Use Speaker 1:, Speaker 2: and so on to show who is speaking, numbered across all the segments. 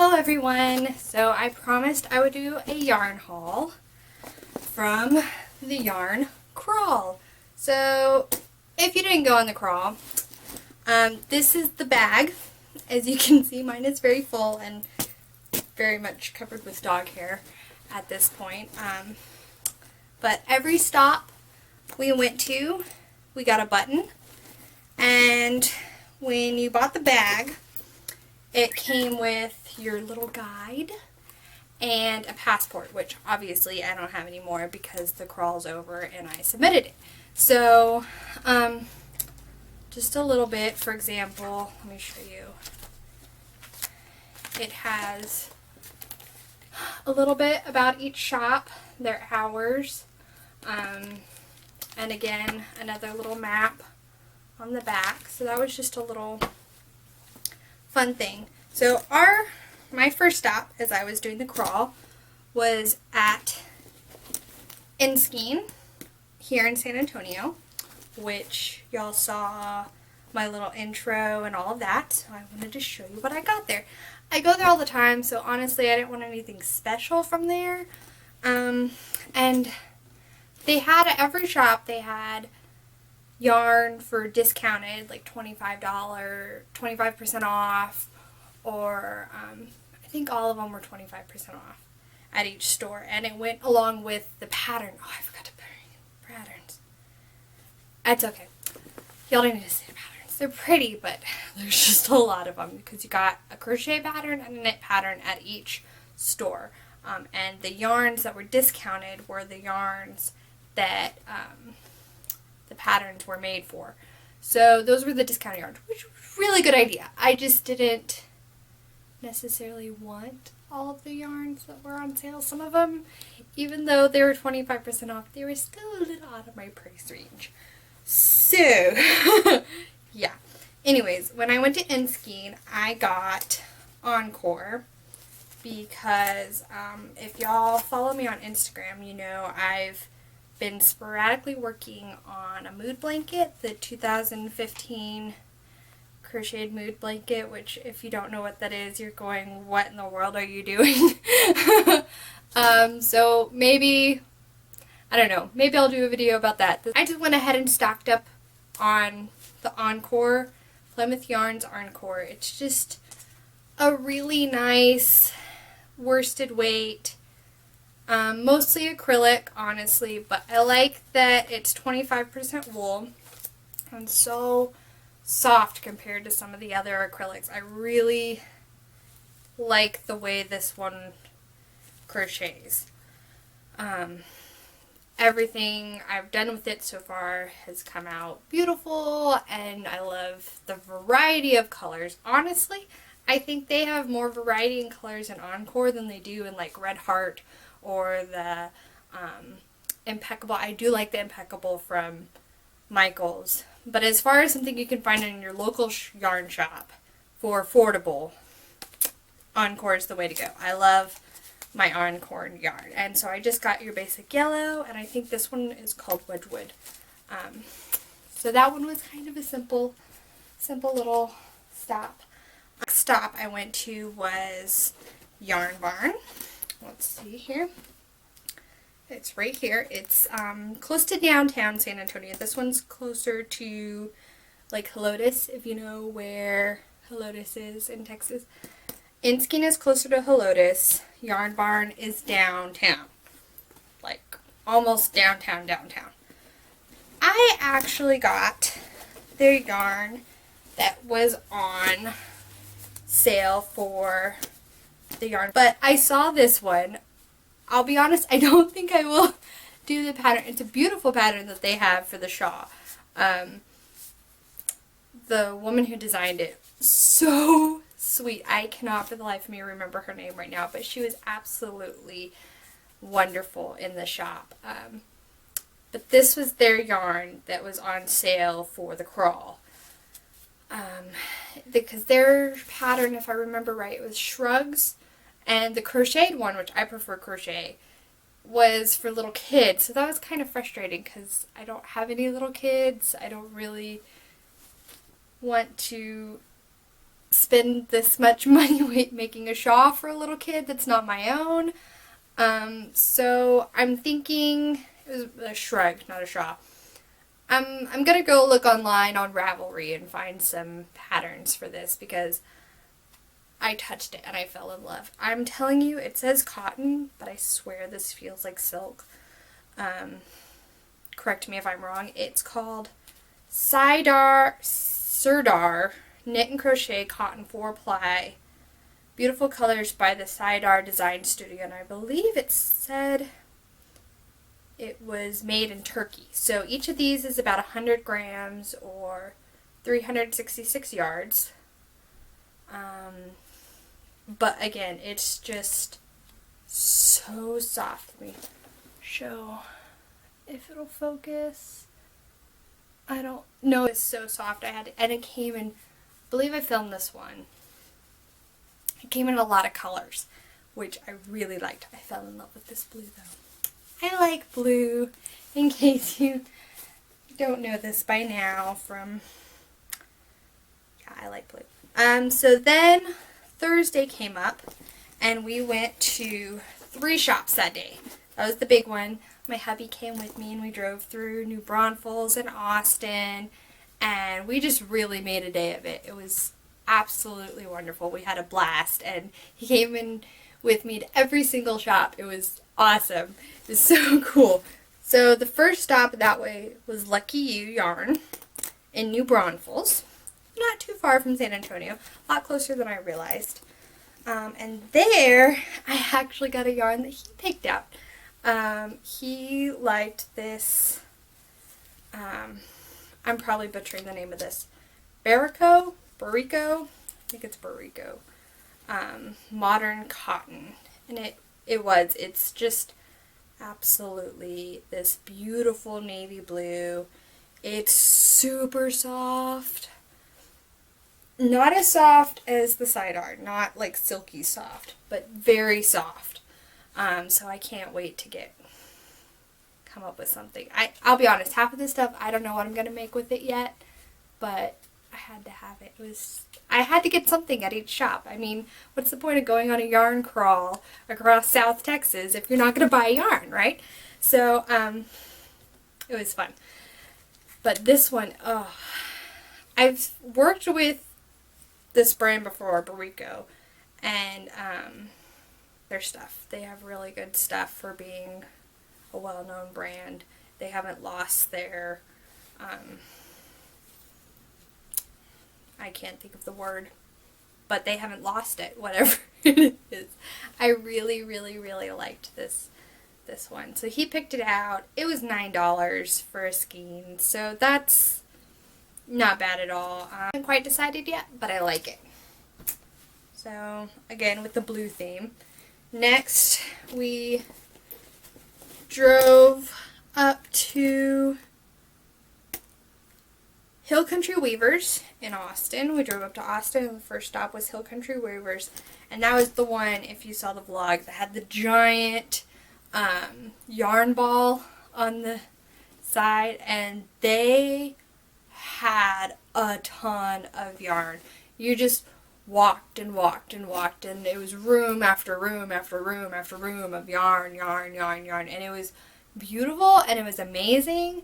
Speaker 1: Hello everyone! So I promised I would do a yarn haul from the yarn crawl. So if you didn't go on the crawl, this is the bag. As you can see, mine is very full and very much covered with dog hair at this point. But every stop we went to, we got a button, and when you bought the bag, it came with your little guide and a passport, which obviously I don't have anymore because the crawl's over and I submitted it. So, just a little bit, for example, let me show you. It has a little bit about each shop, their hours, and again, another little map on the back. So that was just a little fun thing. So my first stop as I was doing the crawl was at Enskeen here in San Antonio, which y'all saw my little intro and all of that. So I wanted to show you what I got there. I go there all the time, so honestly I didn't want anything special from there. And they had at every shop, they had yarn for discounted, like $25, 25% off, or I think all of them were 25% off at each store, and it went along with the pattern. Oh, I forgot to bring patterns. That's okay. Y'all don't need to see the patterns. They're pretty, but there's just a lot of them because you got a crochet pattern and a knit pattern at each store. And the yarns that were discounted were the yarns that the patterns were made for. So those were the discount yarns, which was a really good idea. I just didn't necessarily want all of the yarns that were on sale. Some of them, even though they were 25% off, they were still a little out of my price range. So, yeah. Anyways, when I went to Enskeen, I got Encore because if y'all follow me on Instagram, you know I've been sporadically working on a mood blanket, the 2015 crocheted mood blanket, which if you don't know what that is, you're going, what in the world are you doing? So maybe, I don't know, maybe I'll do a video about that. I just went ahead and stocked up on the Encore, Plymouth Yarns Encore. It's just a really nice worsted weight, mostly acrylic, honestly, but I like that it's 25% wool and so soft compared to some of the other acrylics. I really like the way this one crochets. Everything I've done with it so far has come out beautiful, and I love the variety of colors. Honestly, I think they have more variety in colors in Encore than they do in like Red Heart or the Impeccable. I do like the Impeccable from Michaels. But as far as something you can find in your local yarn shop for affordable, Encore is the way to go. I love my Encore yarn. And so I just got your basic yellow, and I think this one is called Wedgwood. So that one was kind of a simple little stop. Next stop I went to was Yarn Barn. Let's see here. It's right here. It's close to downtown San Antonio. This one's closer to like Helotes, if you know where Helotes is in Texas. Enskeen is closer to Helotes. Yarn Barn is downtown. Like almost downtown. I actually got their yarn that was on sale for the yarn, but I saw this one. I'll be honest, I don't think I will do the pattern. It's a beautiful pattern that they have for the shawl. The woman who designed it, so sweet. I cannot for the life of me remember her name right now, but she was absolutely wonderful in the shop. But this was their yarn that was on sale for the crawl. Because their pattern, if I remember right, was shrugs. And the crocheted one, which I prefer crochet, was for little kids. So that was kind of frustrating because I don't have any little kids. I don't really want to spend this much money making a shawl for a little kid that's not my own. So I'm thinking, it was a shrug, not a shawl. I'm gonna go look online on Ravelry and find some patterns for this because I touched it and I fell in love. I'm telling you, it says cotton, but I swear this feels like silk. Correct me if I'm wrong. It's called Sirdar Knit and Crochet Cotton 4-ply. Beautiful colors by the Sirdar Design Studio, and I believe it said it was made in Turkey. So each of these is about 100 grams or 366 yards. But again, it's just so soft. Let me show if it'll focus. I don't know. It's so soft. And it came in, I believe I filmed this one. It came in a lot of colors, which I really liked. I fell in love with this blue though. I like blue, in case you don't know this by now from, yeah, I like blue. So then Thursday came up and we went to 3 shops that day. That was the big one. My hubby came with me and we drove through New Braunfels and Austin, and we just really made a day of it. It was absolutely wonderful. We had a blast, and he came in with me to every single shop. It was awesome. It was so cool. So the first stop that way was Lucky You Yarn in New Braunfels. Not too far from San Antonio. A lot closer than I realized. And there, I actually got a yarn that he picked out. He liked this, I'm probably butchering the name of this, Barrico, I think it's Barrico, modern cotton, and it's just absolutely this beautiful navy blue. It's super soft, not as soft as the Sirdar, not like silky soft, but very soft. So I can't wait to come up with something. I'll be honest, half of this stuff, I don't know what I'm going to make with it yet, but I had to have it. I had to get something at each shop. I mean, what's the point of going on a yarn crawl across South Texas if you're not going to buy yarn, right? So, it was fun. But this one, oh, I've worked with this brand before, Barrico, and, their stuff. They have really good stuff for being a well-known brand. They haven't lost their, I can't think of the word, but they haven't lost it, whatever it is. I really, really, really liked this one. So he picked it out. It was $9 for a skein, so that's not bad at all. I haven't quite decided yet, but I like it. So, again, with the blue theme. Next, we drove up to Hill Country Weavers in Austin. We drove up to Austin, and the first stop was Hill Country Weavers, and that was the one, if you saw the vlog, that had the giant yarn ball on the side, and they had a ton of yarn. You just walked and walked and walked, and it was room after room after room after room of yarn, and it was beautiful and it was amazing,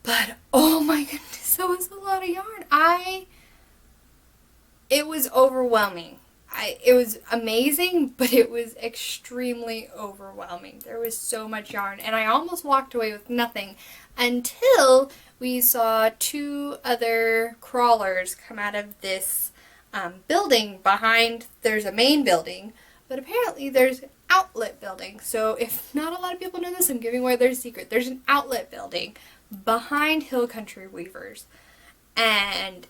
Speaker 1: but oh my goodness, that was a lot of yarn. It was overwhelming. It was amazing, but it was extremely overwhelming. There was so much yarn, and I almost walked away with nothing until we saw 2 other crawlers come out of this building behind. There's a main building, but apparently there's an outlet building. So if not a lot of people know this, I'm giving away their secret. There's an outlet building behind Hill Country Weavers, and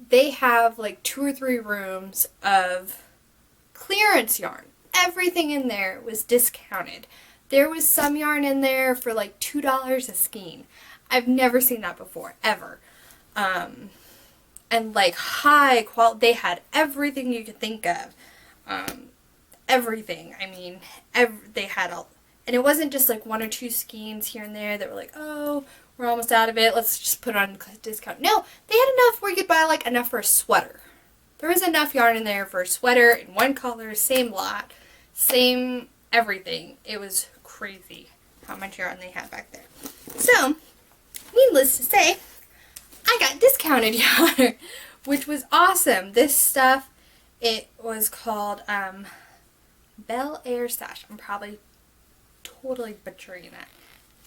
Speaker 1: they have like 2 or 3 rooms of clearance yarn. Everything in there was discounted. There was some yarn in there for like $2 a skein. I've never seen that before, ever. And like high quality, they had everything you could think of. Everything. I mean, they had all, and it wasn't just like 1 or 2 skeins here and there that were like, oh, we're almost out of it, let's just put it on discount. No, they had enough where you could buy like enough for a sweater. There was enough yarn in there for a sweater in one color, same lot, same everything. It was crazy how much yarn they had back there. So, needless to say, I got discounted yarn, which was awesome. This stuff, it was called Bel Air Sash. I'm probably totally butchering that.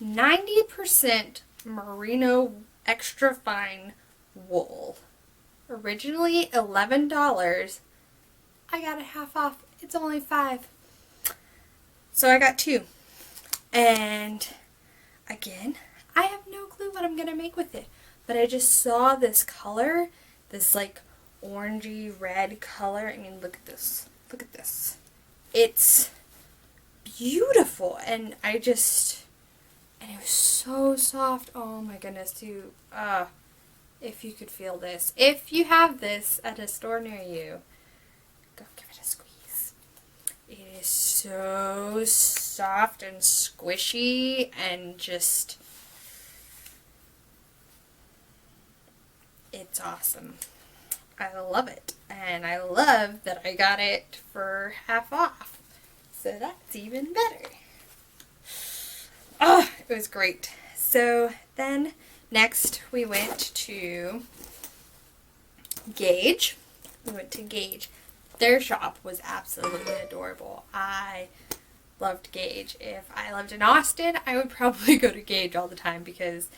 Speaker 1: 90% merino extra fine wool. Originally $11. I got it half off. It's only $5. So I got 2. And again, I have no clue what I'm going to make with it. But I just saw this color, this like orangey red color. I mean, look at this. Look at this. It's beautiful. And it was so soft. Oh my goodness, if you could feel this. If you have this at a store near you, go give it a squeeze. It is so soft and squishy and just, it's awesome. I love it. And I love that I got it for half off. So that's even better. Oh, it was great. So then next we went to Gage. We went to Gage. Their shop was absolutely adorable. I loved Gage. If I lived in Austin, I would probably go to Gage all the time because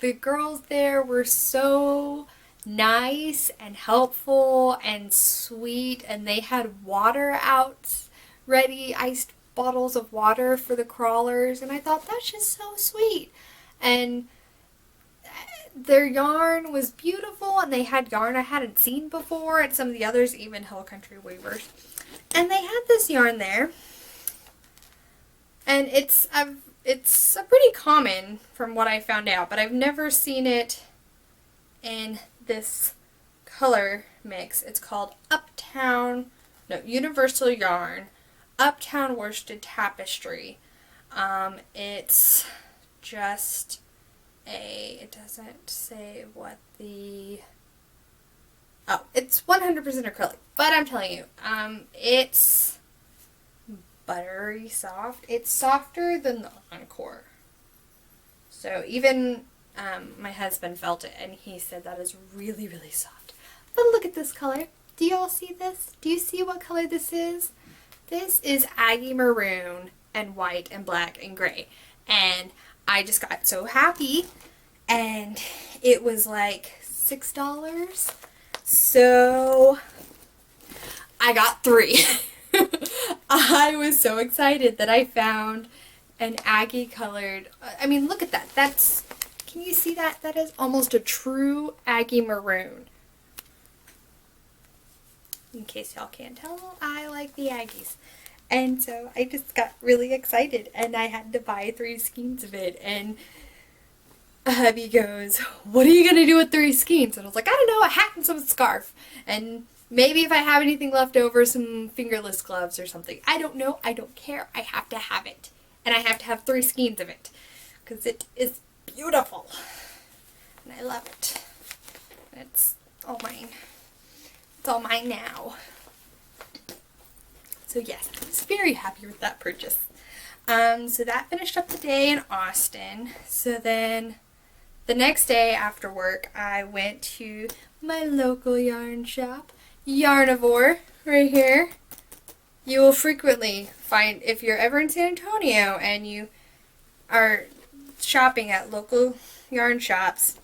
Speaker 1: the girls there were so nice and helpful and sweet, and they had water out ready, iced bottles of water for the crawlers, and I thought that's just so sweet. And their yarn was beautiful, and they had yarn I hadn't seen before, and some of the others, even Hill Country Weavers. And they had this yarn there, and it's a pretty common from what I found out, but I've never seen it in this color mix. It's called Universal Yarn Uptown Worsted Tapestry. It's just it doesn't say what it's 100% acrylic, but I'm telling you, it's buttery soft. It's softer than the Encore. So even my husband felt it, and he said that is really, really soft. But look at this color. Do you all see this? Do you see what color this is? This is Aggie Maroon and white and black and gray. And I just got so happy. And it was like $6. So I got 3. I was so excited that I found an Aggie colored, I mean, look at that. Can you see that? That is almost a true Aggie Maroon. In case y'all can't tell, I like the Aggies. And so I just got really excited, and I had to buy 3 skeins of it. And hubby goes, "What are you going to do with 3 skeins?" And I was like, "I don't know, a hat and some scarf. And maybe if I have anything left over, some fingerless gloves or something. I don't know. I don't care. I have to have it. And I have to have 3 skeins of it. Because it is beautiful. And I love it. It's all mine. It's all mine now." So yes, I was very happy with that purchase. So that finished up the day in Austin. So then the next day after work, I went to my local yarn shop, Yarnivore, right here. You will frequently find, if you're ever in San Antonio and you are shopping at local yarn shops,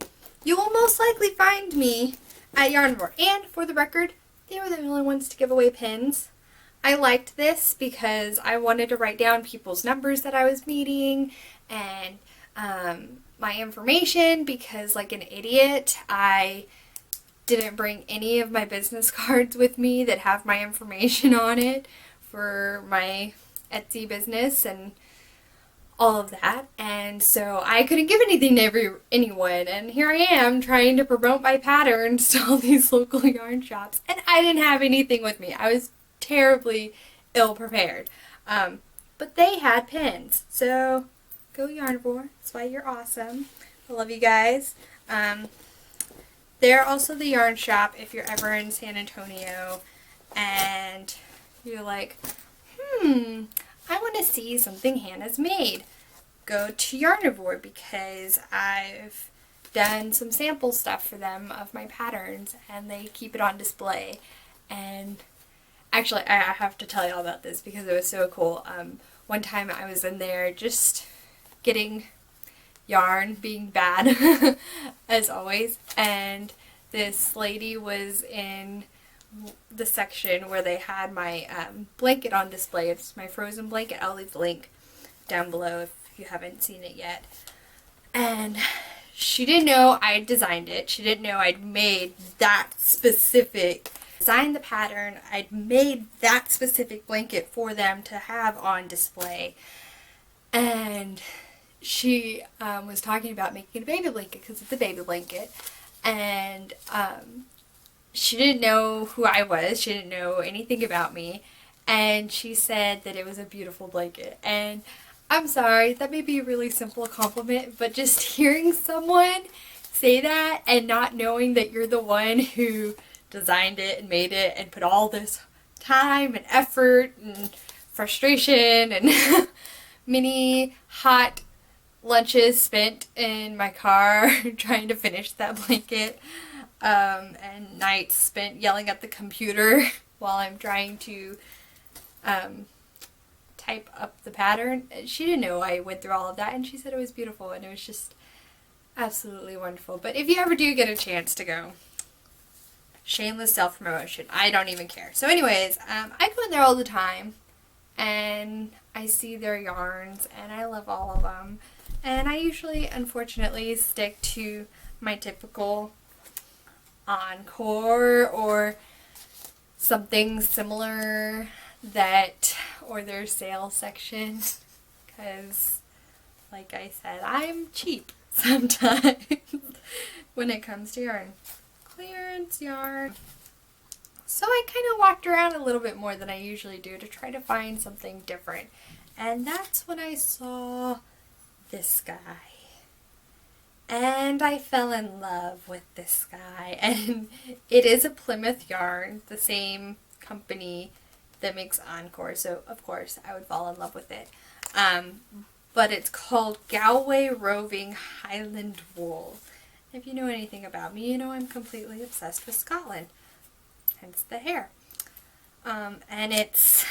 Speaker 1: you will most likely find me at Yarnivore. And for the record, they were the only ones to give away pins. I liked this because I wanted to write down people's numbers that I was meeting and my information, because like an idiot, I didn't bring any of my business cards with me that have my information on it for my Etsy business and all of that. And so I couldn't give anything to anyone, and here I am trying to promote my patterns to all these local yarn shops, and I didn't have anything with me. I was terribly ill prepared. But they had pins. So go Yarnivore. That's why you're awesome. I love you guys. they're also the yarn shop if you're ever in San Antonio and you're like, I want to see something Hannah's made. Go to Yarnivore because I've done some sample stuff for them of my patterns and they keep it on display. And actually, I have to tell you all about this because it was so cool. One time I was in there just getting yarn, being bad as always, and this lady was in the section where they had my blanket on display. It's my frozen blanket. I'll leave the link down below if you haven't seen it yet. And she didn't know I designed it. She didn't know I'd made that specific, designed the pattern. I'd made that specific blanket for them to have on display. And she was talking about making a baby blanket because it's a baby blanket. And she didn't know who I was. She didn't know anything about me. And she said that it was a beautiful blanket. And I'm sorry, that may be a really simple compliment, but just hearing someone say that and not knowing that you're the one who designed it and made it and put all this time and effort and frustration and many hot lunches spent in my car trying to finish that blanket, and nights spent yelling at the computer while I'm trying to type up the pattern. She didn't know I went through all of that, and she said it was beautiful, and it was just absolutely wonderful. But if you ever do get a chance to go, shameless self-promotion, I don't even care. So anyways, I go in there all the time, and I see their yarns, and I love all of them. And I usually, unfortunately, stick to my typical Encore or something similar that, or their sale section, because, like I said, I'm cheap sometimes when it comes to yarn. Clearance yarn. So I kind of walked around a little bit more than I usually do to try to find something different. And that's when I saw this guy. And I fell in love with this guy. And it is a Plymouth yarn, the same company that makes Encore. So, of course, I would fall in love with it. But it's called Galway Roving Highland Wool. If you know anything about me, you know I'm completely obsessed with Scotland. Hence the hair. And it's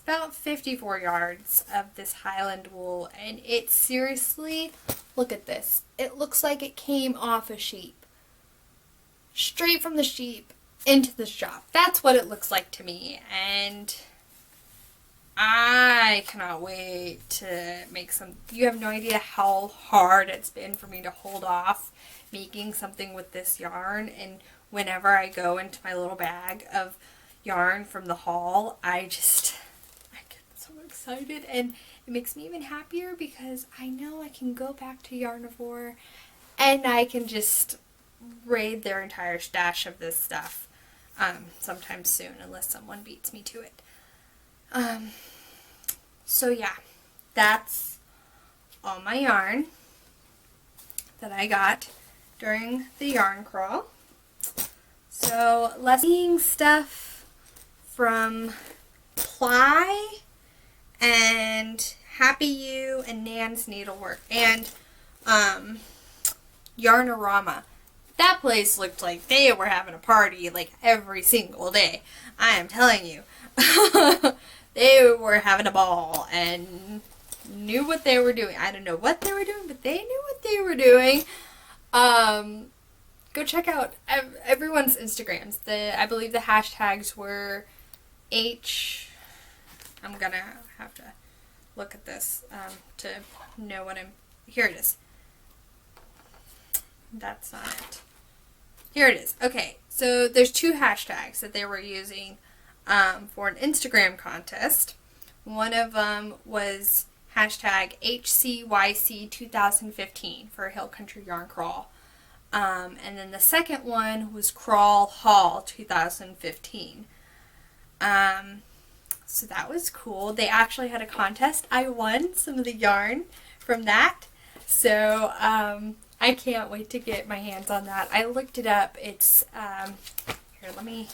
Speaker 1: about 54 yards of this Highland wool, and it seriously, look at this. It looks like it came off a sheep. Straight from the sheep into the shop. That's what it looks like to me, and I cannot wait to make some. You have no idea how hard it's been for me to hold off making something with this yarn, and whenever I go into my little bag of yarn from the haul, I get so excited, and it makes me even happier because I know I can go back to Yarnivore and I can just raid their entire stash of this stuff sometime soon, unless someone beats me to it. So yeah, that's all my yarn that I got during the yarn crawl. So let's seeing stuff from Ply and Happy You and Nan's Needlework and Yarnorama. That place looked like they were having a party like every single day. I am telling you. They were having a ball and knew what they were doing. I don't know what they were doing, but they knew what they were doing. Go check out everyone's Instagrams. I believe the hashtags were I'm gonna have to look at this to know what here it is. That's not it. Here it is. Okay, so there's two hashtags that they were using for an Instagram contest. One of them was hashtag HCYC 2015 for Hill Country Yarn Crawl. And then the second one was Crawl Haul 2015. So that was cool. They actually had a contest. I won some of the yarn from that. So I can't wait to get my hands on that. I looked it up. It's, here, let me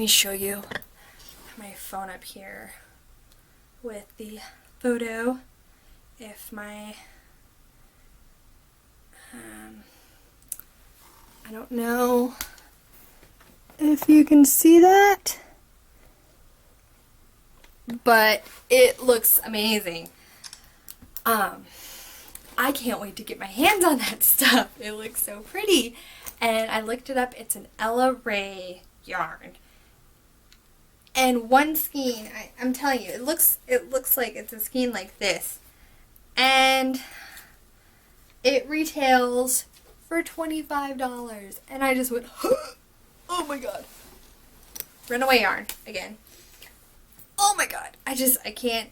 Speaker 1: show you my phone up here with the photo. If my, I don't know if you can see that, but it looks amazing. I can't wait to get my hands on that stuff. It looks so pretty. And I looked it up. It's an Ella Ray yarn. And one skein, I'm telling you, it looks like it's a skein like this. And it retails for $25. And I just went, oh my god. Runaway yarn again. Oh my god. I can't.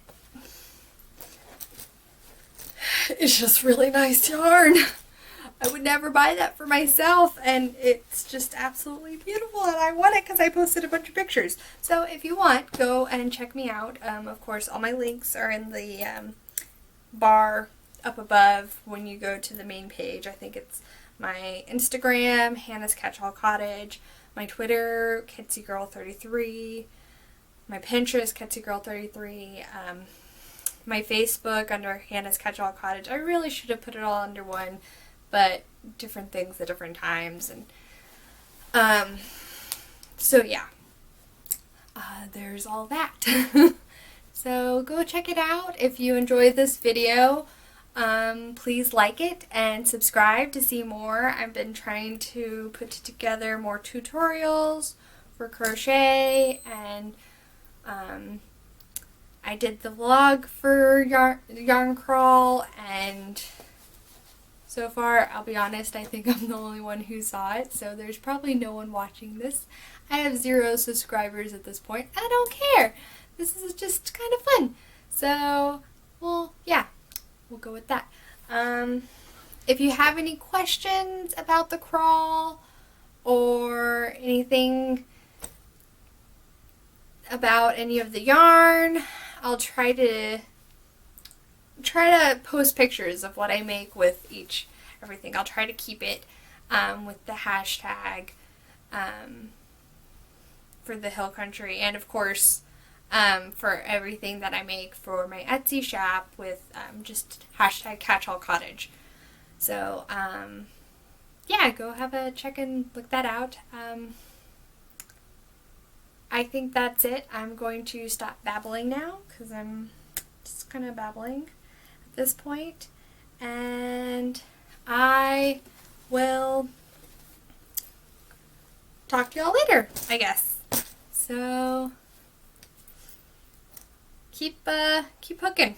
Speaker 1: It's just really nice yarn. I would never buy that for myself, and it's just absolutely beautiful, and I want it because I posted a bunch of pictures. So if you want, go and check me out. Of course, all my links are in the bar up above when you go to the main page. I think it's my Instagram, Hannah's Catch-All Cottage, my Twitter, KitsyGirl33, my Pinterest, KitsyGirl33, my Facebook under Hannah's Catch-All Cottage. I really should have put it all under one, but different things at different times. And so yeah, there's all that. So go check it out. If you enjoyed this video, please like it and subscribe to see more. I've been trying to put together more tutorials for crochet, and I did the vlog for yarn crawl, and so far, I'll be honest, I think I'm the only one who saw it, so there's probably no one watching this. I have 0 subscribers at this point. I don't care. This is just kind of fun. So, well, yeah, we'll go with that. If you have any questions about the crawl or anything about any of the yarn, I'll try to post pictures of what I make with everything. I'll try to keep it with the hashtag for the Hill Country, and of course for everything that I make for my Etsy shop with just hashtag Catch-All Cottage. So yeah, go have a check and look that out. I think that's it. I'm going to stop babbling now because I'm just kind of babbling this point, and I will talk to y'all later, I guess. So keep hooking.